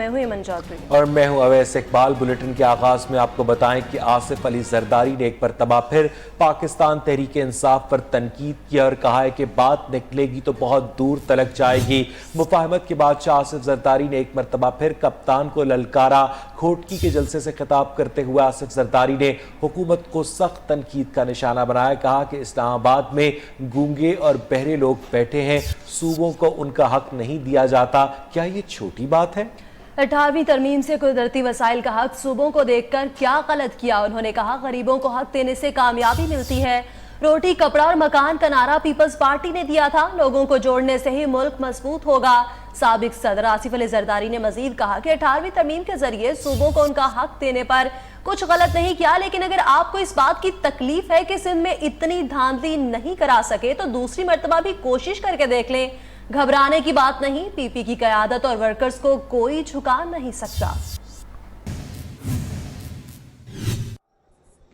मैं हूं इमन चौधरी और मैं हूं अवैस इकबाल। बुलेटिन के आगाज में आपको बताएं कि आसिफ अली जरदारी ने एक मरतबा फिर पाकिस्तान तहरीक इंसाफ पर तनकीद किया और कहा है कि बात निकलेगी तो बहुत दूर तलक जाएगी। मुफाहमत के बादशाह आसिफ जरदारी ने एक मरतबा फिर कप्तान को ललकारा। खोटकी के जलसे से खिताब करते हुए आसिफ जरदारी ने हुकूमत को सख्त तनकीद का निशाना बनाया। कहा कि इस्लामाबाद में गूंगे और बहरे लोग बैठे हैं, सूबों को उनका हक नहीं दिया जाता, क्या ये छोटी बात है? 18वीं तरमीम से कुदरती वसाइल का हक सूबों को देखकर क्या गलत किया। उन्होंने कहा गरीबों को हक देने से कामयाबी मिलती है। रोटी कपड़ा और मकान का नारा पीपल्स पार्टी ने दिया था, लोगों को जोड़ने से ही मुल्क मजबूत होगा। साबिक सदर आसिफ अली जरदारी ने मजीद कहा कि 18वीं तरमीम के जरिए सूबों को उनका हक देने पर कुछ गलत नहीं किया, लेकिन अगर आपको इस बात की तकलीफ है कि सिंध में इतनी धांधली नहीं करा सके तो दूसरी मर्तबा भी कोशिश करके देख लें। घबराने की बात नहीं, पीपी की क़यादत और वर्कर्स को कोई झुका नहीं सकता।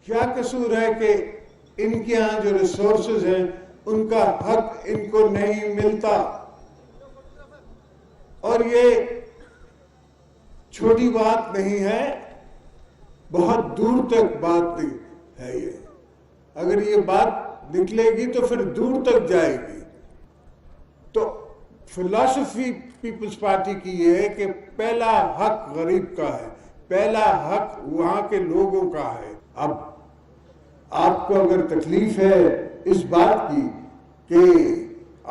क्या कसूर है कि इनके यहाँ जो रिसोर्सेज हैं उनका हक इनको नहीं मिलता? और ये छोटी बात नहीं है, बहुत दूर तक बात है ये। अगर ये बात निकलेगी तो फिर दूर तक जाएगी। तो फिलॉसफी पीपल्स पार्टी की ये है कि पहला हक गरीब का है, पहला हक वहां के लोगों का है। अब आपको अगर तकलीफ है इस बात की कि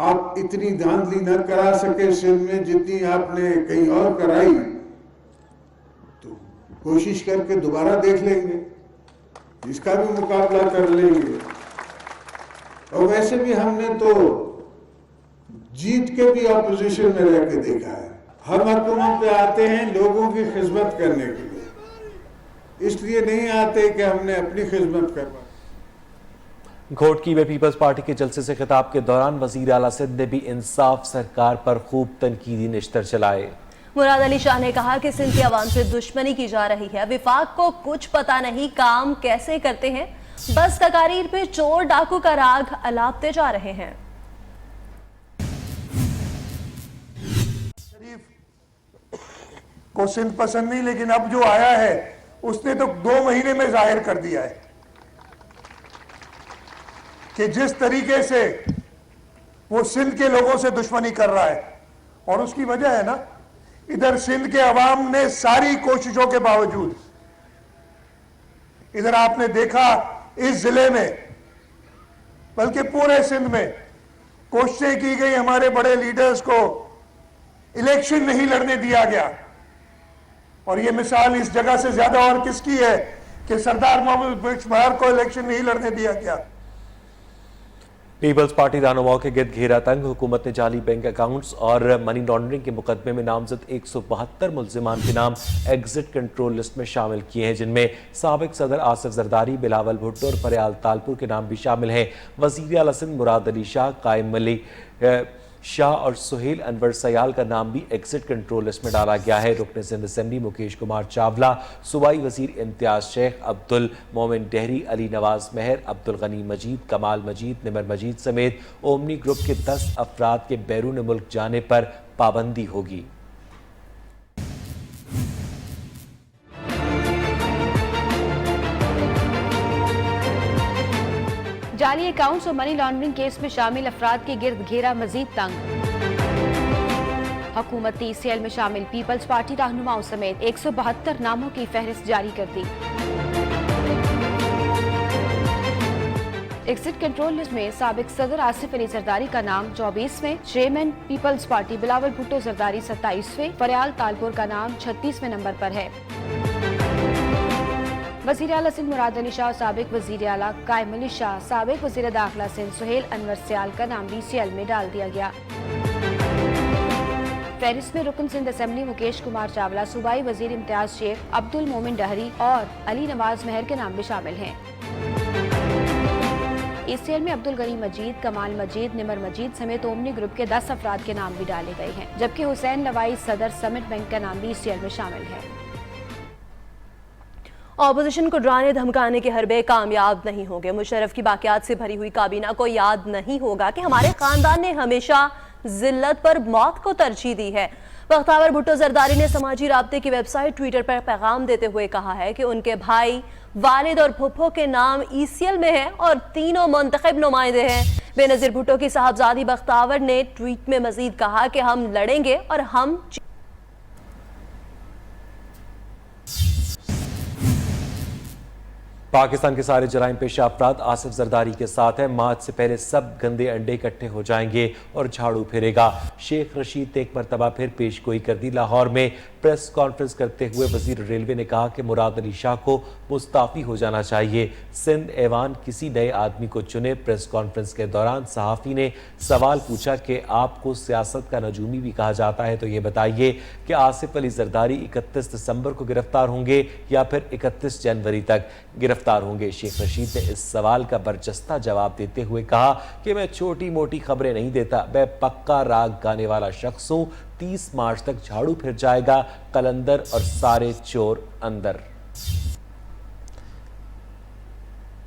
आप इतनी धांधली न करा सके सिंध में जितनी आपने कहीं और कराई, तो कोशिश करके दोबारा देख लेंगे, इसका भी मुकाबला कर लेंगे। और वैसे भी हमने तो जीत के भी ऑपोजिशन में रह के देखा है। हम हुकूमत पे आते हैं लोगों की खिदमत करने के लिए, इसलिए नहीं आते कि हमने अपनी खिदमत करवा। घोटकी में पीपल्स पार्टी के जलसे से खिताब के दौरान वजीर आला सिंध ने भी इंसाफ सरकार पर खूब तनकीदी निश्तर चलाए। मुराद अली शाह ने कहा कि सिंध की आवाम से दुश्मनी की जा रही है, विफाक को कुछ पता नहीं काम कैसे करते हैं, बस तकारीर पे चोर डाकू का राग अलापते जा रहे हैं। को सिंध पसंद नहीं, लेकिन अब जो आया है उसने तो 2 महीने में जाहिर कर दिया है कि जिस तरीके से वो सिंध के लोगों से दुश्मनी कर रहा है। और उसकी वजह है ना, इधर सिंध के अवाम ने सारी कोशिशों के बावजूद, इधर आपने देखा इस जिले में बल्कि पूरे सिंध में कोशिशें की गई, हमारे बड़े लीडर्स को इलेक्शन नहीं लड़ने दिया गया। और ये मिसाल इस जगह से ज्यादा और किसकी है कि सरदार मोहम्मद बख्श को इलेक्शन नहीं लड़ने दिया गया। पीपल्स पार्टी रहनुमाओं के गिर्द घेरा तंग। हुकूमत ने जाली बैंक अकाउंट्स और मनी लॉन्ड्रिंग के मुकदमे में नामजद 172 मुल्जिमान के नाम एग्जिट कंट्रोल लिस्ट में शामिल किए हैं, जिनमें साबिक सदर आसिफ जरदारी, बिलावल भुट्टो और फरियाल तालपुर के नाम भी शामिल हैं। वजीर आला सिंध मुराद अली शाह, कायम अली शाह और सुहेल अनवर सयाल का नाम भी एग्जिट कंट्रोल लिस्ट में डाला गया है। रुकन सिंध असेंबली मुकेश कुमार चावला, सूबाई वजीर इम्तियाज शेख, अब्दुल मोमिन डेहरी, अली नवाज मेहर, अब्दुल गनी मजीद, कमाल मजीद, निमर मजीद समेत ओमनी ग्रुप के 10 अफराद के बैरून मुल्क जाने पर पाबंदी होगी। जाली अकाउंट्स और मनी लॉन्ड्रिंग केस में शामिल अफराद के गिर्द घेरा मजीद तंग। हुकूमत TCL में शामिल पीपल्स पार्टी रहनुमाओं समेत 172 नामों की फहरिस्त जारी कर दी। एग्जिट कंट्रोल लिस्ट में साबिक सदर आसिफ अली जरदारी का नाम 24वें, चेयरमैन पीपल्स पार्टी बिलावल भुट्टो जरदारी 27वें, फरियाल तालपुर का नाम 36वें नंबर पर है। वजीर आला सिंध मुराद अली शाह, साबिक वजीर आला कायम अली शाह, साबिक वजीर दाखिला सिंध सुहेल अनवर सयाल का नाम BCL में डाल दिया गया। फहरिस्त में रुकन सिंध असेंबली मुकेश कुमार चावला, सूबाई वजीर इम्तियाज शेख, अब्दुल मोमिन डहरी और अली नवाज मेहर के नाम भी शामिल हैं। ECL में अब्दुल गनी मजीद, कमाल मजीद, निमर मजीद समेत ओमनी ग्रुप के 10 अफराद के नाम भी डाले गए हैं, जबकि हुसैन लवाई सदर समिट बैंक का नाम भी ECL में शामिल है। ऑपोजिशन को डराने धमकाने के हरबे कामयाब नहीं होंगे। मुशर्रफ की बाकियात से भरी हुई काबीना को याद नहीं होगा कि हमारे खानदान ने हमेशा जिल्लत पर मौत को तरजीह दी है। بختیار بھٹو زرداری نے سماجی رابطے کی ویب سائٹ ٹویٹر پر پیغام دیتے ہوئے کہا ہے کہ ان کے بھائی، والد اور پھپھو کے نام ECL میں ہیں اور تینوں منتخب نمائندے ہیں۔ بے نظیر بھٹو کی صاحبزادی بختیار نے ٹویٹ میں مزید کہا کہ ہم لڑیں گے اور ہم پاکستان کے سارے جرائم پیشہ افراد آصف زرداری کے ساتھ ہیں۔ مارچ سے پہلے سب گندے انڈے اکٹھے ہو جائیں گے اور جھاڑو پھرے گا۔ شیخ رشید نے ایک مرتبہ پھر پیش گوئی کر دی۔ لاہور میں پریس کانفرنس کرتے ہوئے وزیر ریلوے نے کہا کہ مراد علی شاہ کو مستعفی ہو جانا چاہیے۔ سندھ ایوان کسی نئے آدمی کو چنے۔ پریس کانفرنس کے دوران صحافی نے سوال پوچھا کہ آپ کو سیاست کا نجومی بھی کہا جاتا ہے تو یہ بتائیے کہ آصف علی زرداری 31 دسمبر کو گرفتار ہوں گے یا پھر 31 جنوری تک گرفتار ہوں گے؟ شیخ رشید نے اس سوال کا برجستہ جواب دیتے ہوئے کہا کہ میں چھوٹی موٹی خبریں نہیں دیتا، میں پکا راگ گانے والا شخص ہوں۔ 30 مارچ تک جھاڑو پھر جائے گا، قلندر اور سارے چور اندر۔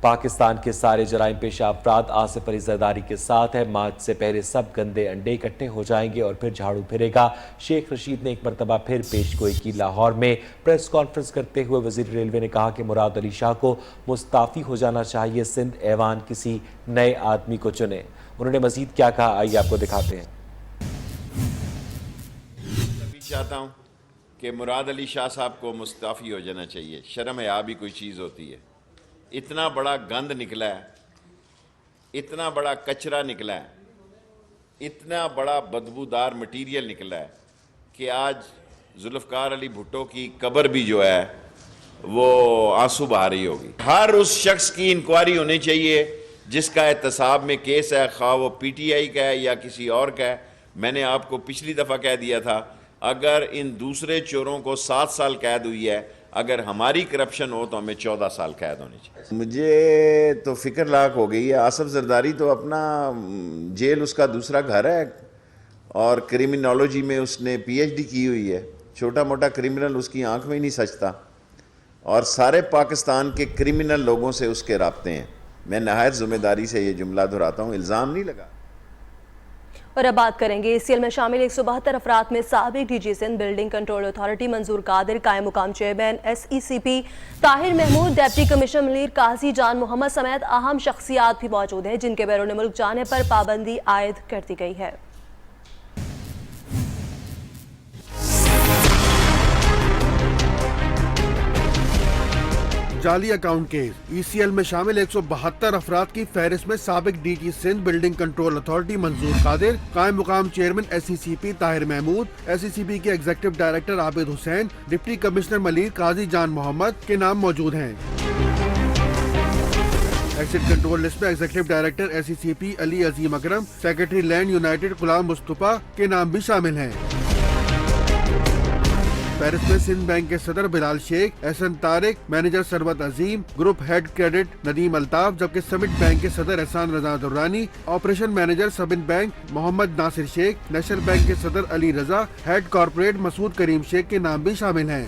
پاکستان کے سارے جرائم پیشہ افراد آصف علی زرداری کے ساتھ ہے۔ مارچ سے پہلے سب گندے انڈے اکٹھے ہو جائیں گے اور پھر جھاڑو پھرے گا۔ شیخ رشید نے ایک مرتبہ پھر پیش گوئی کی۔ لاہور میں پریس کانفرنس کرتے ہوئے وزیر ریلوے نے کہا کہ مراد علی شاہ کو مستعفی ہو جانا چاہیے۔ سندھ ایوان کسی نئے آدمی کو چنے۔ انہوں نے مزید کیا کہا، آئیے آپ کو دکھاتے ہیں۔ چاہتا ہوں کہ مراد علی شاہ صاحب کو مستعفی ہو جانا چاہیے۔ شرم حیا بھی کوئی چیز ہوتی ہے۔ اتنا بڑا گند نکلا ہے، اتنا بڑا کچرا نکلا ہے، اتنا بڑا بدبودار مٹیریل نکلا ہے کہ آج ذوالفقار علی بھٹو کی قبر بھی جو ہے وہ آنسو بہا رہی ہوگی۔ ہر اس شخص کی انکوائری ہونی چاہیے جس کا احتساب میں کیس ہے، خواہ وہ PTI کا ہے یا کسی اور کا ہے۔ میں نے آپ کو پچھلی دفعہ کہہ دیا تھا اگر ان دوسرے چوروں کو 7 سال قید ہوئی ہے، اگر ہماری کرپشن ہو تو ہمیں 14 سال قید ہونی چاہیے۔ مجھے تو فکر لاحق ہو گئی ہے۔ آصف زرداری تو اپنا جیل اس کا دوسرا گھر ہے اور کرمنالوجی میں اس نے PhD کی ہوئی ہے۔ چھوٹا موٹا کرمنل اس کی آنکھ میں ہی نہیں سچتا اور سارے پاکستان کے کرمنل لوگوں سے اس کے رابطے ہیں۔ میں نہایت ذمہ داری سے یہ جملہ دہراتا ہوں، الزام نہیں لگا۔ اور اب بات کریں گے ECL میں شامل 172 افراد میں سابق DG Sindh building control authority Manzoor Qadir, قائم مقام chairman SECP Tahir Mahmood, deputy commissioner Munir Qazi Jan محمد سمیت اہم شخصیات بھی موجود ہیں جن کے بیرون ملک جانے پر پابندی عائد کر دی گئی ہے۔ جعلی اکاؤنٹ کیس ECL میں شامل 172 افراد کی فہرست میں سابق DG Sindh building control authority Manzoor Qadir, قائم مقام chairman SECP Tahir Mahmood, SECP کے executive director Abid Hussain, deputy commissioner Munir Qazi Jan Muhammad کے نام موجود ہیں۔ ایکسٹ کنٹرول لسٹ میں executive director SECP Ali Azeem Akram, secretary land united Ghulam Mustafa کے نام بھی شامل ہیں۔ فہرست میں سندھ بینک کے صدر Bilal Sheikh, Ahsan Tariq, manager Sarwat Azeem, group head credit Nadeem Altaf, جبکہ سمٹ بینک کے صدر احسان رضا درانی، آپریشن مینیجر سبن بینک محمد ناصر شیخ، نیشنل بینک کے صدر علی رضا، ہیڈ کارپوریٹ مسعود کریم شیخ کے نام بھی شامل ہیں۔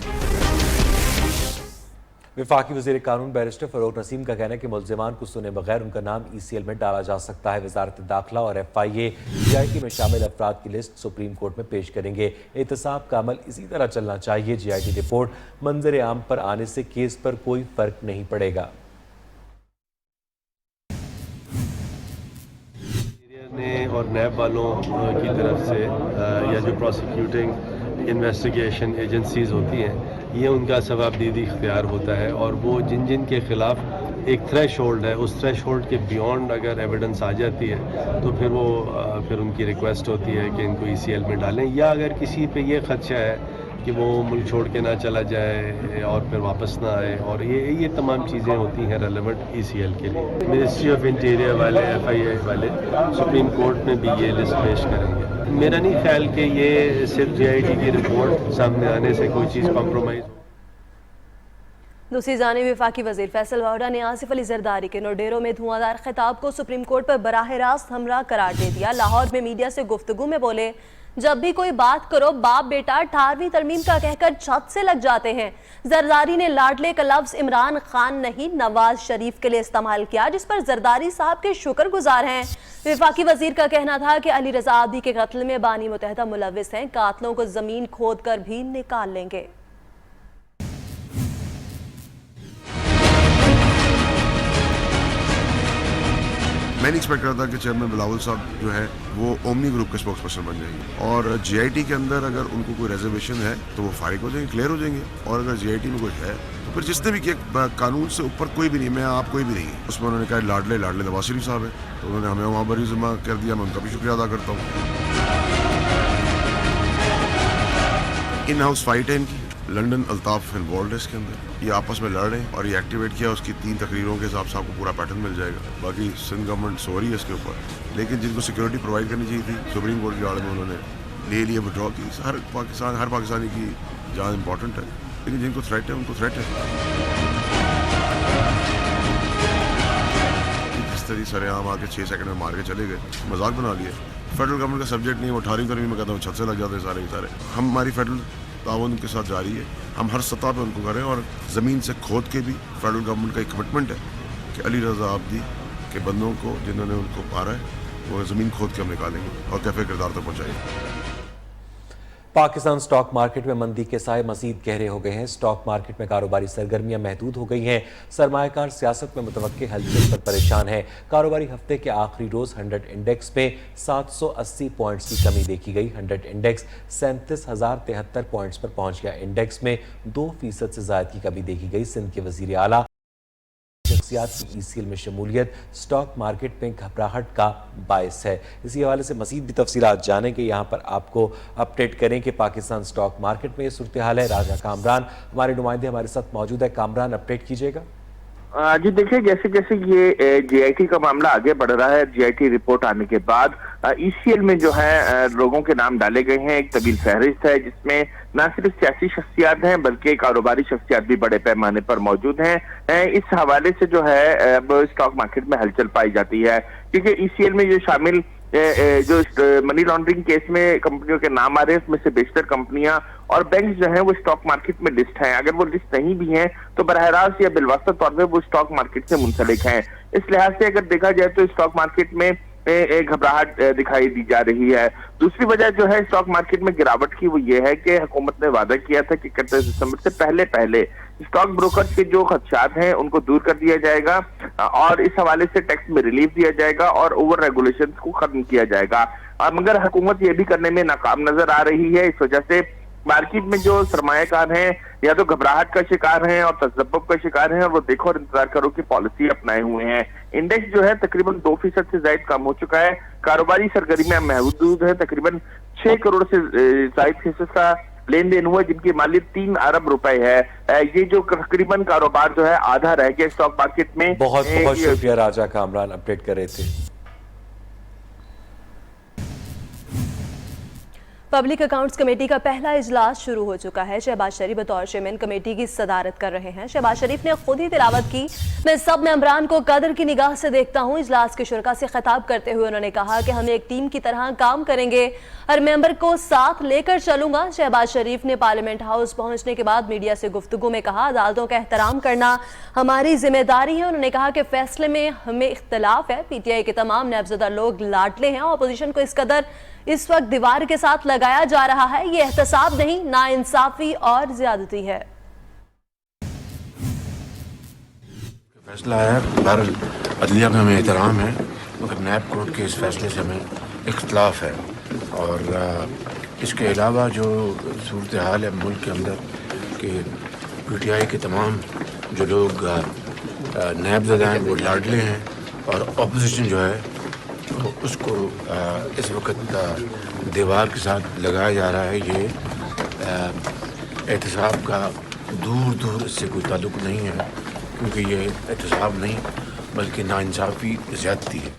وفاقی وزیر قانون بیرسٹر فروغ نسیم کا کہنا ہے کہ ملزمان کو سنے بغیر ان کا نام ECL میں ڈالا جا سکتا ہے۔ وزارت داخلہ اور FIA GIT میں شامل افراد کی لسٹ سپریم کورٹ میں پیش کریں گے۔ احتساب کا عمل اسی طرح چلنا چاہیے۔ GIT رپورٹ منظر عام پر آنے سے کیس پر کوئی فرق نہیں پڑے گا۔ اور نیب والوں کی طرف سے یا جو پروسیکیوٹنگ انویسٹیگیشن ایجنسیز ہوتی ہیں، یہ ان کا ثوابدیدی اختیار ہوتا ہے اور وہ جن کے خلاف ایک تھریش ہولڈ ہے، اس تھریش ہولڈ کے بیونڈ اگر ایویڈنس آ جاتی ہے تو پھر ان کی ریکویسٹ ہوتی ہے کہ ان کو ECL میں ڈالیں، یا اگر کسی پہ یہ خدشہ ہے کہ وہ ملک چھوڑ کے نہ چلا جائے اور پھر واپس نہ آئے، اور یہ تمام چیزیں ہوتی ہیں ریلیونٹ ECL کے لیے۔ منسٹری آف انٹیریئر والے، FIA والے سپریم کورٹ میں بھی یہ لسٹ پیش کریں گے۔ میرا نہیں خیال کہ یہ صرف GIT کی رپورٹ سامنے آنے سے کوئی چیز کمپرومائز۔ دوسری جانب وفاقی وزیر فیصل واوڈا نے آصف علی زرداری کے نوڈیرو میں دھواں دار خطاب کو سپریم کورٹ پر براہ راست ہمراہ قرار دے دیا۔ لاہور میں میڈیا سے گفتگو میں بولے जब भी कोई बात करो बाप बेटा 18वीं तरमीम का कहकर छत से लग जाते हैं। जरदारी ने लाडले का लफ्ज इमरान खान नहीं नवाज शरीफ के लिए इस्तेमाल किया, जिस पर जरदारी साहब के शुक्रगुजार हैं। वफाकी वजीर का कहना था कि अली रजा आब्दी के कत्ल में बानी मुतहदा मुलव्विस हैं, कातलों को जमीन खोद कर भी निकाल लेंगे। मैं नहीं एक्सपेक्ट करता कि चेयरमैन बिलावल साहब जो है वो ओमनी ग्रुप के स्पोक्स पर्सन बन जाएंगे, और जीआईटी के अंदर अगर उनको कोई रिजर्वेशन है तो वो फारिग हो जाएंगे, क्लियर हो जाएंगे। और अगर जीआईटी में कुछ है तो फिर जिसने भी किया, कानून से ऊपर कोई भी नहीं, मैं आप कोई भी नहीं। उसमें उन्होंने कहा लाडले नवाज शरीफ साहब है, तो उन्होंने हमें वहाँ बरी जमा कर दिया, मैं उनका भी शुक्रिया अदा करता हूँ। इन हाउस फाइट है इनकी, लंदन अल्ताफ इन्वॉल्व है इसके अंदर, ये आपस में लड़ रहे हैं और ये एक्टिवेट किया, उसकी 3 तकरीरों के हिसाब से आपको पूरा पैटर्न मिल जाएगा। बाकी सिंध गवर्नमेंट सो रही है इसके ऊपर, लेकिन जिनको सिक्योरिटी प्रोवाइड करनी चाहिए थी सुप्रीम कोर्ट की आड़ में उन्होंने ले लिया, विड्रॉ की। हर पाकिस्तानी की जान इंपॉर्टेंट है, लेकिन जिनको थ्रेट है उनको थ्रेट है। जिस तरह सरेआम आके 6 सेकंड में मार के चले गए, मजाक बना लिया। फेडरल गवर्नमेंट का सब्जेक्ट नहीं, वो 18वीं तरमीम में कहता हूँ छत से लग जाते हैं सारे के सारे। हमारी फेडरल ताउन के साथ जारी है, हम हर सतह पे उनको करें, और ज़मीन से खोद के भी फेडरल गवर्नमेंट का एक कमिटमेंट है कि अली रजा आब्दी के बंदों को जिन्होंने उनको मारा है वो ज़मीन खोद के हम निकालेंगे और कैफे किरदार तक पहुँचाएंगे। पाकिस्तान स्टॉक मार्केट में मंदी के साए मजीद गहरे हो गए हैं। स्टॉक मार्केट में कारोबारी सरगर्मियां महदूद हो गई हैं। सरमायाकार सियासत में मुतवक्के हलचल पर परेशान है। कारोबारी हफ्ते के आखिरी रोज 100 इंडेक्स में 780 पॉइंट्स की कमी देखी गई। 100 इंडेक्स 37,073 पॉइंट्स पर पहुंच गया। इंडेक्स में 2% से ज्यादा की कमी देखी गई। सिंध के वजीर आला शख्सियात की ईसीएल में शमूलियत स्टॉक मार्केट में घबराहट का बायस है। इसी हवाले से मजीद भी तफसीलात जानेंगे। यहाँ पर आपको अपडेट करें कि पाकिस्तान स्टॉक मार्केट में ये सूरत हाल है। राजा कामरान हमारे नुमाइंदे हमारे साथ मौजूद है। कामरान, अपडेट कीजिएगा। जी देखिए, जैसे जैसे ये जीआईटी का मामला आगे बढ़ रहा है, जीआईटी रिपोर्ट आने के बाद ईसीएल में जो है लोगों के नाम डाले गए हैं। एक तवील फहरिस्त है जिसमें न सिर्फ सियासी शख्सियात हैं बल्कि कारोबारी शख्सियात भी बड़े पैमाने पर मौजूद हैं। इस हवाले से जो है अब स्टॉक मार्केट में हलचल पाई जाती है, क्योंकि ईसीएल में जो शामिल जो मनी लॉन्ड्रिंग केस में कंपनियों के नाम आ रहे हैं, उसमें से बेशतर कंपनियां और बैंक जो है वो स्टॉक मार्केट में लिस्ट हैं। अगर वो लिस्ट नहीं भी हैं तो बराह रास्त या बिलवास्ता तौर पे वो स्टॉक मार्केट से मुंसलिक हैं। इस लिहाज से अगर देखा जाए तो स्टॉक मार्केट में घबराहट दिखाई दी जा रही है। दूसरी वजह जो है स्टॉक मार्केट में गिरावट की वो ये है कि हुकूमत ने वादा किया था कि 31 दिसंबर से पहले स्टॉक ब्रोकर्स के जो खदशात हैं उनको दूर कर दिया जाएगा और इस हवाले से टैक्स में रिलीफ दिया जाएगा और ओवर रेगुलेशंस को खत्म किया जाएगा। मगर हुकूमत ये भी करने में नाकाम नजर आ रही है। इस वजह से मार्केट में जो सरमायाकार हैं या तो घबराहट का शिकार हैं और तसब्बुब का शिकार हैं और वो देखो और इंतजार करो की पॉलिसी अपनाए हुए हैं। इंडेक्स जो है तकरीबन 2% से ज्यादा कम हो चुका है। कारोबारी सरगर्मियां महदूद है। तकरीबन 6 करोड़ से ज्यादा हिस्से का लेन देन हुआ, जिनकी मालियत 3 अरब रुपए है। ये जो तकरीबन कारोबार जो है आधा रह गया स्टॉक मार्केट में। बहुत बहुत शुक्रिया राजा कामरान, अपडेट कर रहे थे। पब्लिक अकाउंट्स कमेटी का पहला इजलास शुरू हो चुका है। शहबाज शरीफ बतौर चेयरमैन कमेटी की सदारत कर रहे हैं। शहबाज शरीफ ने खुद ही तिलावत की, मैं सब मेंबरान को कदर की निगाह से देखता हूं। इजलास के शुरका से खिताब करते हुए उन्होंने कहा कि हम एक टीम की तरह काम करेंगे, हर मेंबर को साथ लेकर चलूंगा। शहबाज शरीफ ने पार्लियामेंट हाउस पहुंचने के बाद मीडिया से गुफ्तगू में कहा, अदालतों का एहतराम करना हमारी जिम्मेदारी है। उन्होंने कहा कि फैसले में हमें इख्तलाफ है। पीटीआई के तमाम नैबज़दा लोग लाडले हैं। अपोजिशन को इस कदर इस वक्त दीवार के साथ लगाया जा रहा है, ये एहतसाब नहीं, नाइंसाफी और ज्यादती है। फैसला है, बहरहाल अदलिया में हमें एहतराम है, मगर नैब कोर्ट के इस फैसले से हमें इख्तलाफ है। और इसके अलावा जो सूरत हाल है मुल्क के अंदर कि पीटीआई के तमाम जो लोग नैबज़दा हैं वो लाडले हैं और अपोजिशन जो है तो उसको इस वक्त दीवार के साथ लगाया जा रहा है। ये एहतसाब का दूर इससे कोई ताल्लुक नहीं है, क्योंकि ये एहतसाब नहीं बल्कि नाइंसाफ़ी ज़्यादती है।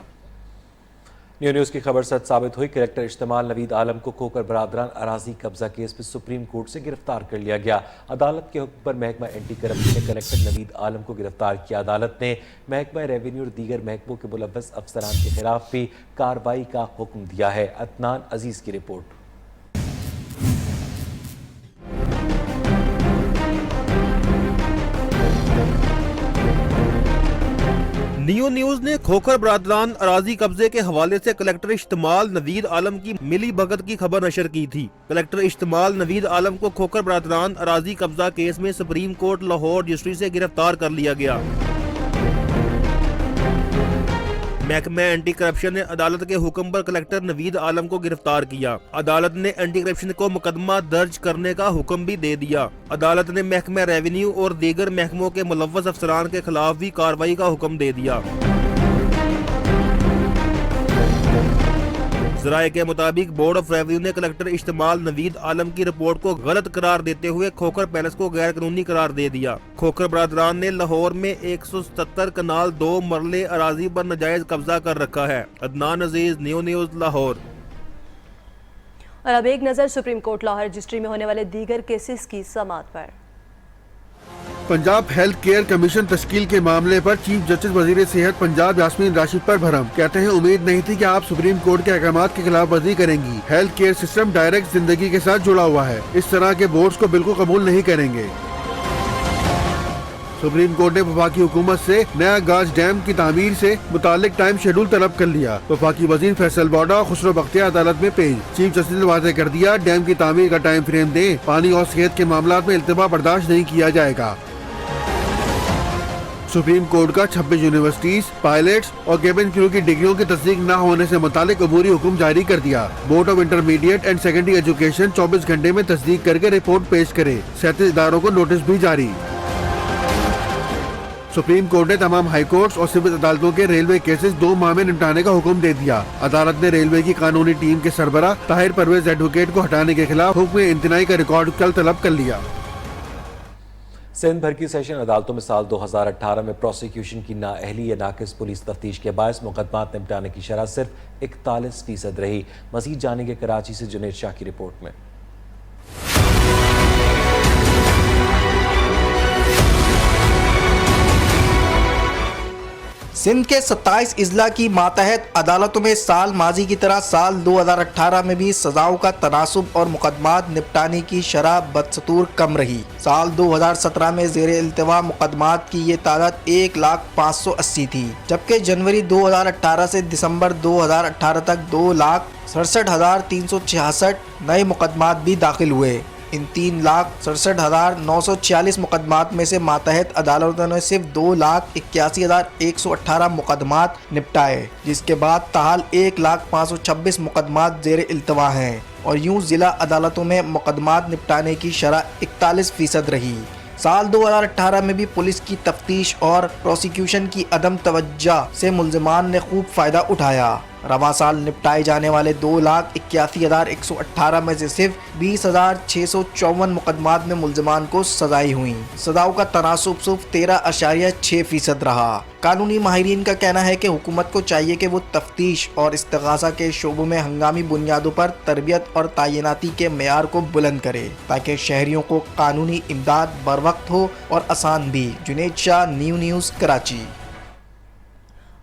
न्यूज़ की खबर सच साबित हुई। कलेक्टर इज्तिमाल नवीद आलम को खोकर बरादरान अराजी कब्जा केस में सुप्रीम कोर्ट से गिरफ्तार कर लिया गया। अदालत के हुक्म पर महकमा एंटी करप्शन ने कलेक्टर नवीद आलम को गिरफ्तार किया। अदालत ने महकमा रेवेन्यू और दीगर महकमों के मुलव्वस अफसरान के खिलाफ भी कार्रवाई का हुक्म दिया है। अदनान अजीज की रिपोर्ट। نیو نیوز نے کھوکھر برادران اراضی قبضے کے حوالے سے کلکٹر اشتمال نوید عالم کی ملی بھگت کی خبر نشر کی تھی۔ کلکٹر اشتمال نوید عالم کو کھوکھر برادران اراضی قبضہ کیس میں سپریم کورٹ لاہور رجسٹری سے گرفتار کر لیا گیا۔ محکمہ اینٹی کرپشن نے عدالت کے حکم پر کلکٹر نوید عالم کو گرفتار کیا۔ عدالت نے اینٹی کرپشن کو مقدمہ درج کرنے کا حکم بھی دے دیا۔ عدالت نے محکمہ ریونیو اور دیگر محکموں کے ملوث افسران کے خلاف بھی کارروائی کا حکم دے دیا۔ ذرائع کے مطابق بورڈ آف ریونیو نے کلکٹر اشتمال نوید عالم کی رپورٹ کو غلط قرار دیتے ہوئے کھوکھر پیلس کو غیر قانونی قرار دے دیا۔ کھوکھر برادران نے لاہور میں 177 کنال 2 مرلے اراضی پر ناجائز قبضہ کر رکھا ہے۔ عدنان عزیز، نیو نیوز، لاہور۔ اور اب ایک نظر سپریم کورٹ لاہور رجسٹری میں ہونے والے دیگر کیسز کی سماعت پر۔ پنجاب ہیلتھ کیئر کمیشن تشکیل کے معاملے پر چیف جسٹس وزیر صحت پنجاب یاسمین راشد پر بھرم، کہتے ہیں امید نہیں تھی کہ آپ سپریم کورٹ کے احکامات کی خلاف ورزی کریں گی۔ ہیلتھ کیئر سسٹم ڈائریکٹ زندگی کے ساتھ جڑا ہوا ہے، اس طرح کے بورڈز کو بالکل قبول نہیں کریں گے۔ سپریم کورٹ نے وفاقی حکومت سے نیا گاج ڈیم کی تعمیر سے متعلق ٹائم شیڈول طلب کر لیا۔ وفاقی وزیر فیصل باڈا خسرو بختیار عدالت میں پیش، چیف جسٹس نے واضح کر دیا ڈیم کی تعمیر کا ٹائم فریم دیں، پانی اور صحت کے معاملات میں التوا برداشت نہیں کیا جائے گا۔ سپریم کورٹ کا 26 یونیورسٹیز، پائلٹس اور کیبن کریو کی ڈگریوں کی تصدیق نہ ہونے سے متعلق عبوری حکم جاری کر دیا۔ Board of intermediate and secondary education 24 گھنٹے میں تصدیق کر کے رپورٹ پیش کرے، 37 اداروں کو نوٹس بھی جاری۔ سپریم کورٹ نے تمام ہائی کورٹس اور سول عدالتوں کے ریلوے کیسز 2 ماہ میں نمٹانے کا حکم دے دیا۔ عدالت نے ریلوے کی قانونی ٹیم کے سربراہ طاہر پرویز ایڈوکیٹ کو ہٹانے کے خلاف حکم امتناعی کا ریکارڈ کل طلب کر لیا۔ سندھ بھر کی سیشن عدالتوں میں سال 2018 میں پروسیکیوشن کی نااہلی یا ناقص پولیس تفتیش کے باعث مقدمات نمٹانے کی شرح صرف 41% رہی۔ مزید جانیں گے کراچی سے جنید شاہ کی رپورٹ میں۔ سندھ کے 27 اضلاع کی ماتحت عدالتوں میں سال ماضی کی طرح سال 2018 میں بھی سزاؤں کا تناسب اور مقدمات نپٹانے کی شرح بدستور کم رہی۔ سال 2017 میں زیر التوا مقدمات کی یہ تعداد 1,05,80 تھی، جبکہ جنوری 2018 سے دسمبر 2018 تک 2,67,366 نئے مقدمات بھی داخل ہوئے۔ ان 3,67,946 مقدمات میں سے ماتحت عدالتوں نے صرف 2,81,118 مقدمات نپٹائے، جس کے بعد تاحال 1,05,26 مقدمات زیر التوا ہیں، اور یوں ضلع عدالتوں میں مقدمات نپٹانے کی شرح 41% رہی۔ سال 2018 میں بھی پولیس کی تفتیش اور پروسیکیوشن کی عدم توجہ سے ملزمان نے خوب فائدہ اٹھایا۔ رواں سال نپٹائے جانے والے 2,81,118 میں سے صرف 20,654 مقدمات میں ملزمان کو سزائیں ہوئیں۔ سزاؤں کا تناسب صرف 13.6% رہا۔ قانونی ماہرین کا کہنا ہے کہ حکومت کو چاہیے کہ وہ تفتیش اور استغاثہ کے شعبوں میں ہنگامی بنیادوں پر تربیت اور تعیناتی کے معیار کو بلند کرے، تاکہ شہریوں کو قانونی امداد بروقت ہو اور آسان بھی۔ جنید شاہ، نیو نیوز، کراچی۔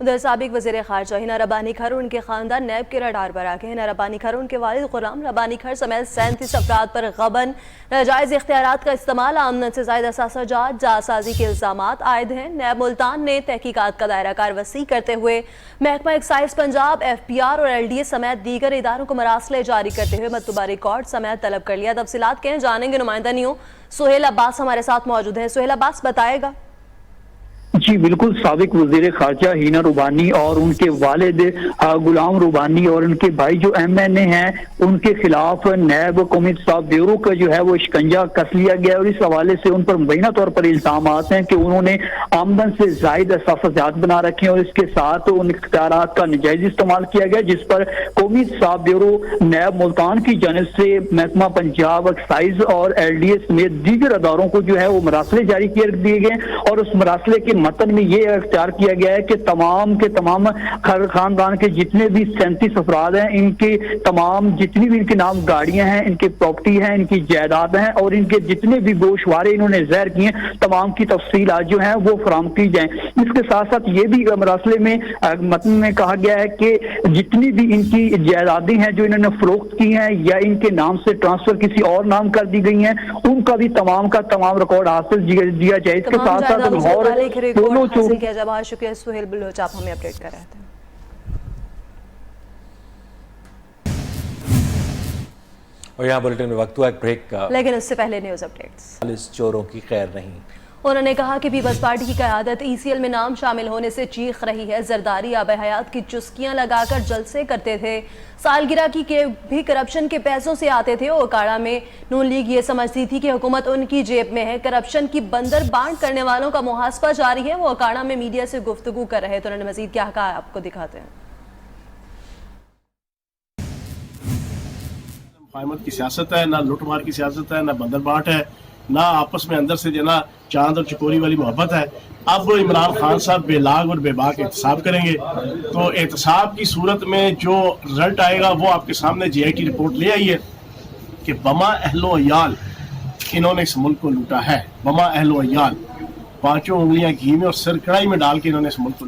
ادھر سابق وزیر خارجہ ہینا ربانی کھر اور ان کے خاندان نیب کے رڈار پر آ گئے۔ ہینا ربانی کھر اور ان کے والد غلام ربانی کھر سمیت 37 افراد پر غبن، ناجائز اختیارات کا استعمال، آمدن سے زائد اثاثہ جات، جعلسازی کے الزامات عائد ہیں۔ نیب ملتان نے تحقیقات کا دائرہ کار وسیع کرتے ہوئے محکمہ ایکسائز پنجاب، FPR اور LDA سمیت دیگر اداروں کو مراسلے جاری کرتے ہوئے مطلوبہ ریکارڈ سمیت طلب کر لیا۔ تفصیلات کہیں جانیں گے، نمائندہ نیو سہیل عباس ہمارے ساتھ موجود ہیں۔ سہیل عباس بتائے گا۔ جی بالکل، سابق وزیر خارجہ ہینا ربانی اور ان کے والد غلام ربانی اور ان کے بھائی جو MNA ہیں، ان کے خلاف نیب قومی انصاف بیورو کا جو ہے وہ شکنجہ کس لیا گیا، اور اس حوالے سے ان پر مبینہ طور پر الزامات ہیں کہ انہوں نے آمدن سے زائد اثاثہ جات بنا رکھے ہیں، اور اس کے ساتھ ان اختیارات کا ناجائز استعمال کیا گیا، جس پر قومی انصاف بیورو نیب ملتان کی جانب سے محکمہ پنجاب ایکسائز اور LDA سمیت دیگر اداروں کو جو ہے وہ مراسلے جاری کر دیے گئے، اور اس مراسلے کے متن میں یہ اختیار کیا گیا ہے کہ تمام کے تمام خاندان کے جتنے بھی 37 افراد ہیں، ان کے تمام جتنی بھی ان کے نام گاڑیاں ہیں، ان کی پراپرٹی ہیں، ان کی جائیداد ہیں، اور ان کے جتنے بھی گوشوارے انہوں نے ظاہر کیے ہیں، تمام کی تفصیلات جو ہیں وہ فراہم کی جائیں۔ اس کے ساتھ ساتھ یہ بھی مراسلے میں متن میں کہا گیا ہے کہ جتنی بھی ان کی جائیدادیں ہیں جو انہوں نے فروخت کی ہیں یا ان کے نام سے ٹرانسفر کسی اور نام کر دی گئی ہیں، ان کا بھی تمام کا تمام ریکارڈ حاصل دیا جائے۔ اس کے ساتھ ساتھ لاہور रिपोर्ट हासिल किया जाए। बहुत शुक्रिया सुहेल बलोच, आप हमें अपडेट कर रहे थे। और यहाँ बुलेटिन में वक्त हुआ एक ब्रेक का, लेकिन उससे पहले न्यूज अपडेट्स। पुलिस चोरों की खैर नहीं। उन्होंने कहा कि पीपल्स पार्टी की क़यादत ECL में नाम शामिल होने से चीख रही है। जरदारी आब हयात की चुस्कियां लगाकर जलसे करते थे, सालगिरह की के भी करप्शन के पैसों से आते थे। ओकाड़ा में नून लीग ये समझती थी कि हुकूमत उनकी जेब में है। करप्शन की बंदर बांट करने वालों का मुहासबा जारी है। वो ओकाड़ा में मीडिया से गुफ्तगू कर रहे थे। उन्होंने मजीद क्या कहा आपको दिखाते हैं। मुफाहमत की सियासत है, ना लुटमार की सियासत है, ना बंदर बांट है, ना आपस में अंदर से जना चांद और चकोरी वाली मोहब्बत है। अब इमरान खान साहब बेलाग और बेबाक एहतसाब करेंगे, तो एहतसाब की सूरत में जो रिजल्ट आएगा वो आपके सामने JIT रिपोर्ट ले आई है कि बमा अहलो अयाल इन्होंने इस मुल्क को लूटा है। बमा अहलो अयाल, 5 उंगलियां घी में और सिर कढ़ाई में डाल के इन्होंने इस मुल्क को।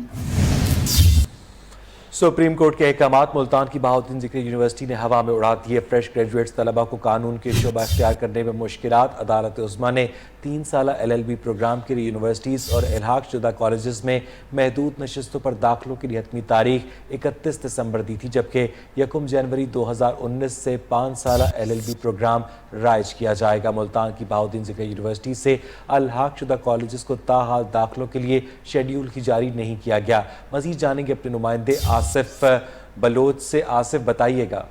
सुप्रीम कोर्ट के अहकामात मुल्तान की बहाउद्दीन ज़िक्री यूनिवर्सिटी ने हवा में उड़ा दिए। फ्रेश ग्रेजुएट्स तलबा को कानून के शोबा इख्तियार करने में मुश्किलात। अदालत उस्मा ने 3 साला LLB प्रोग्राम के लिए यूनिवर्सिटीज़ और इल्हाक शुदा कॉलेजेस में महदूद नशिस्तों पर दाखिलों की हतमी तारीख 31 दिसंबर दी थी, जबकि 1 जनवरी 2019 से 5 साला LLB प्रोग्राम राइज किया जाएगा। मुल्तान की बहाउद्दीन ज़िक्री यूनिवर्सिटी से इल्हाक शुदा कॉलेजेस को ताहाल दाखिलों के लिए शेड्यूल ही जारी नहीं किया गया। मज़ीद जानेंगे अपने नुमाइंदे आसिफ बलोच से। आसिफ, बताइएगा।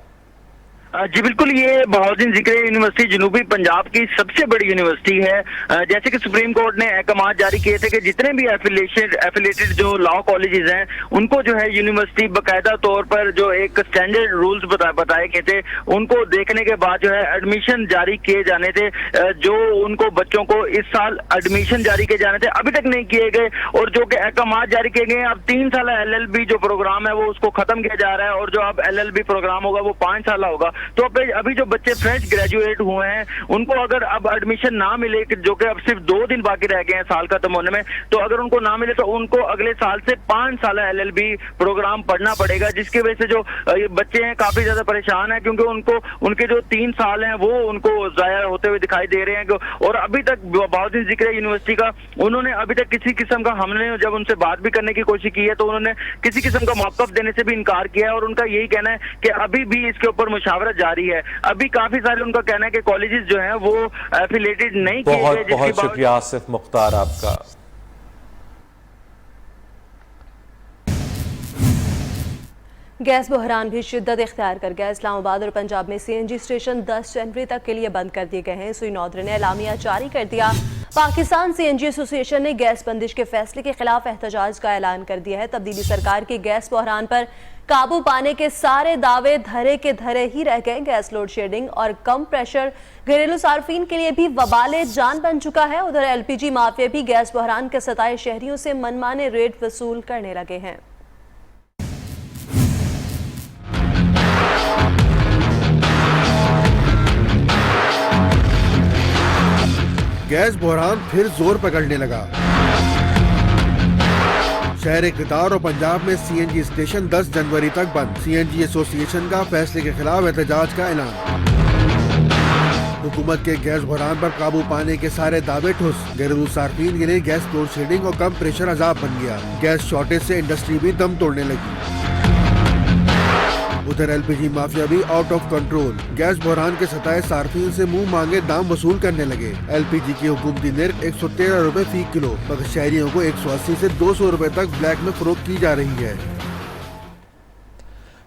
जी बिल्कुल, ये बहाउद्दीन ज़िक्री यूनिवर्सिटी जनूबी पंजाब की सबसे बड़ी यूनिवर्सिटी है। जैसे कि सुप्रीम कोर्ट ने अहकाम जारी किए थे कि जितने भी एफिलेटेड जो लॉ कॉलेजेस हैं उनको जो है यूनिवर्सिटी बाकायदा तौर पर जो एक स्टैंडर्ड रूल्स बताए गए थे, उनको देखने के बाद जो है एडमिशन जारी किए जाने थे। जो उनको बच्चों को इस साल एडमिशन जारी किए जाने थे, अभी तक नहीं किए गए। और जो कि अहकाम जारी किए गए, अब 3 साल LLB जो प्रोग्राम है वो उसको खत्म किया जा रहा है, और जो अब LLB प्रोग्राम होगा वो 5 साल होगा। तो अभी जो बच्चे फ्रेश ग्रेजुएट हुए हैं उनको अगर अब एडमिशन ना मिले, जो कि अब सिर्फ 2 दिन बाकी रह गए हैं साल खत्म होने में, तो अगर उनको ना मिले तो उनको अगले साल से 5 साल LLB प्रोग्राम पढ़ना पड़ेगा, जिसकी वजह से जो ये बच्चे हैं काफी ज्यादा परेशान हैं, क्योंकि उनके जो 3 साल हैं वो उनको जाया होते हुए दिखाई दे रहे हैं। और अभी तक बहाउद्दीन ज़िक्री यूनिवर्सिटी का उन्होंने अभी तक किसी किस्म का, हमने जब उनसे बात भी करने की कोशिश की है तो उन्होंने किसी किस्म का मौक़िफ़ देने से भी इनकार किया है। और उनका यही कहना है कि अभी भी इसके ऊपर मुशावरत जारी है। अभी काफी सारे उनका कहना है कि कॉलेजेस जो हैं वो एफिलेटेड नहीं किए गए। बहुत शुक्रिया आसिफ मुख्तार आपका। गैस बहरान भी शिद्दत इख्तियार कर गया। इस्लामाबाद और पंजाब में CNG स्टेशन 10 जनवरी तक के लिए बंद कर दिए गए हैं। सुई नौदर ने एलामिया जारी कर दिया। पाकिस्तान CNG एसोसिएशन ने गैस बंदिश के फैसले के खिलाफ एहतजाज का ऐलान कर दिया है। तब्दीली सरकार के गैस बहरान पर काबू पाने के सारे दावे धरे के धरे ही रह गए। गैस लोड शेडिंग और कम प्रेशर घरेलू सार्फिन के लिए भी वबाले जान बन चुका है। उधर LPG माफिया भी गैस बहरान के सताए शहरियों से मनमाने रेट वसूल करने लगे हैं। गैस बहरान फिर जोर पकड़ने लगा। शहर इक़्तिदार और पंजाब में CNG स्टेशन 10 जनवरी तक बंद। CNG एसोसिएशन का फैसले के खिलाफ एहतजाज का ऐलान। हुकूमत के गैस बहरान पर काबू पाने के सारे दावे ठुस। घरेलू सार्फिन के लिए गैस लोड शेडिंग और कम प्रेशर अजाब बन गया। गैस शॉर्टेज से इंडस्ट्री भी दम तोड़ने लगी। उधर LPG माफिया भी आउट ऑफ कंट्रोल। गैस बहरान के सताए सार्फिन से मुंह मांगे दाम वसूल करने लगे। LPG की हुकूमती निर्ख 113 रुपए फी किलो, मगर शहरियों को 180 से 200 रुपए तक ब्लैक में फरोख्त की जा रही है।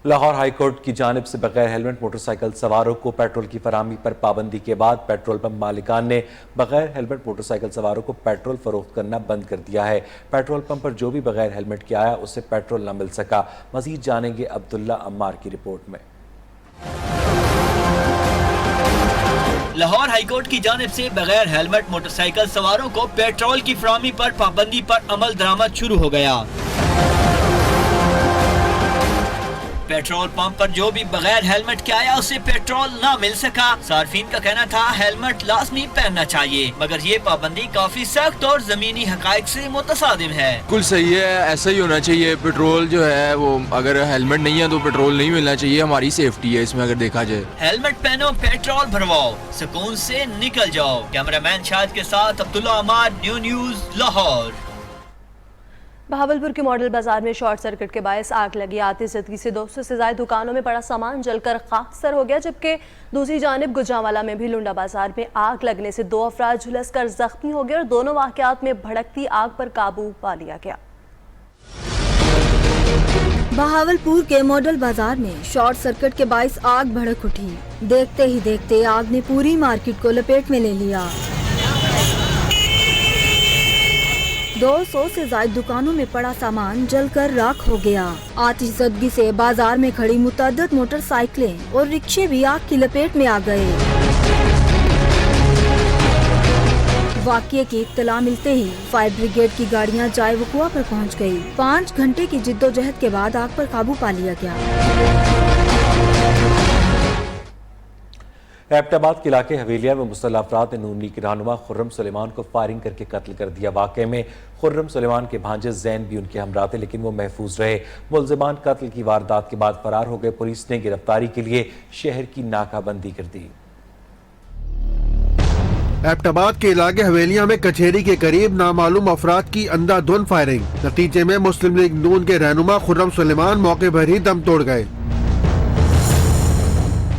लाहौर हाई कोर्ट की जानिब से बगैर हेलमेट मोटरसाइकिल सवारों को पेट्रोल की फराहमी पर पाबंदी के बाद पेट्रोल पंप मालिकान ने बगैर हेलमेट मोटरसाइकिल सवारों को पेट्रोल फरोख्त करना बंद कर दिया है। पेट्रोल पंप पर जो भी बगैर हेलमेट के आया उसे पेट्रोल न मिल सका। मजीद जानेंगे अब्दुल्ला अम्मार की रिपोर्ट में। लाहौर हाईकोर्ट की जानिब से बगैर हेलमेट मोटरसाइकिल सवारों को पेट्रोल की फराहमी पर पाबंदी पर अमल दरामद शुरू हो गया। पेट्रोल पंप पर जो भी बगैर हेलमेट के आया उसे पेट्रोल ना मिल सका। सार्फिन का कहना था हेलमेट लाजमी पहनना चाहिए, मगर ये पाबंदी काफी सख्त और जमीनी हकायक से मुतसादिम है। बिल्कुल सही है, ऐसा ही होना चाहिए। पेट्रोल जो है वो अगर हेलमेट नहीं है तो पेट्रोल नहीं मिलना चाहिए। हमारी सेफ्टी है इसमें अगर देखा जाए। हेलमेट पहनो, पेट्रोल भरवाओ, सुकून से निकल जाओ। कैमरामैन शाहिद के साथ अब्दुल्ला अमार, न्यू न्यूज लाहौर। بہاولپور کے ماڈل بازار میں شارٹ سرکٹ کے باعث آگ لگی. آتش زدگی سے 200 سے زائد دکانوں میں پڑا سامان جل کر خاکستر ہو گیا، جبکہ دوسری جانب گجرانوالہ میں بھی لنڈا بازار میں آگ لگنے سے 2 افراد جھلس کر زخمی ہو گئے اور دونوں واقعات میں بھڑکتی آگ پر قابو پا لیا گیا. بہاولپور کے ماڈل بازار میں شارٹ سرکٹ کے باعث آگ بھڑک اٹھی. دیکھتے ہی دیکھتے آگ نے پوری مارکیٹ کو لپیٹ میں لے لیا. 200 سے زائد دکانوں میں پڑا سامان جل کر راکھ ہو گیا. آتش زدگی سے بازار میں کھڑی متعدد موٹر سائیکلیں اور رکشے بھی آگ کی لپیٹ میں آ گئے. واقعے کی اطلاع ملتے ہی فائر بریگیڈ کی گاڑیاں جائے وقوع پر پہنچ گئی. 5 گھنٹے کی جد و جہد کے بعد آگ پر قابو پا لیا گیا. ایبٹ آباد کے علاقے حویلیہ میں مسلح افراد نے نونی کے رہنما خرم سلیمان کو فائرنگ کر کے قتل کر دیا. واقعے میں خرم سلیمان کے بھانجے زین بھی ان کے ہمراہ تھے، لیکن وہ محفوظ رہے. ملزمان قتل کی واردات کے بعد فرار ہو گئے. پولیس نے گرفتاری کے لیے شہر کی ناکہ بندی کر دی. ایبٹ آباد کے علاقے حویلیہ میں کچہری کے قریب نامعلوم افراد کی اندھا دھند فائرنگ. نتیجے میں مسلم لیگ نون کے رہنما خرم سلیمان موقع پر ہی دم توڑ گئے.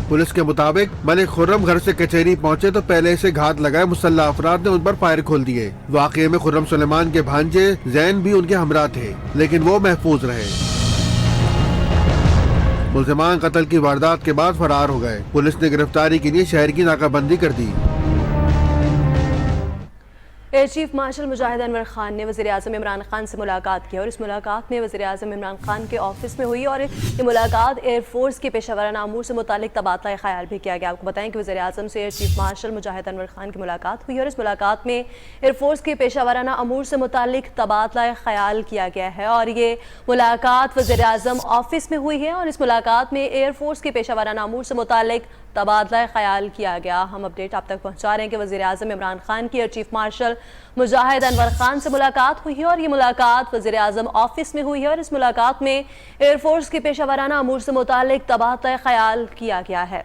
پولیس کے مطابق ملک خرم گھر سے کچہری پہنچے تو پہلے سے گھات لگائے مسلح افراد نے ان پر فائر کھول دیے. واقعے میں خرم سلیمان کے بھانجے زین بھی ان کے ہمراہ تھے، لیکن وہ محفوظ رہے. ملزمان قتل کی واردات کے بعد فرار ہو گئے. پولیس نے گرفتاری کے لیے شہر کی ناکہ بندی کر دی. ایئر چیف مارشل مجاہد انور خان نے وزیر اعظم عمران خان سے ملاقات کی اور اس ملاقات میں وزیر اعظم عمران خان کے آفس میں ہوئی اور یہ ملاقات ایئر فورس کے پیشہ ورانہ امور سے متعلق تبادلہ خیال بھی کیا گیا. آپ کو بتائیں کہ وزیر اعظم سے ایئر چیف مارشل مجاہد انور خان کی ملاقات ہوئی اور اس ملاقات میں ایئر فورس کے پیشہ ورانہ امور سے متعلق تبادلہ خیال کیا گیا ہے اور یہ ملاقات وزیر اعظم آفس میں ہوئی ہے اور اس ملاقات میں ایئر فورس کے پیشہ ورانہ امور سے متعلق تبادلہ خیال کیا گیا. ہم اپڈیٹ آپ تک پہنچا رہے ہیں کہ وزیر اعظم عمران خان کی ایئر چیف مارشل مجاہد انور خان سے ملاقات ہوئی ہے اور یہ ملاقات وزیر اعظم آفس میں ہوئی ہے اور اس ملاقات میں ایئر فورس کے پیشہ ورانہ امور سے متعلق تبادلہ خیال کیا گیا ہے.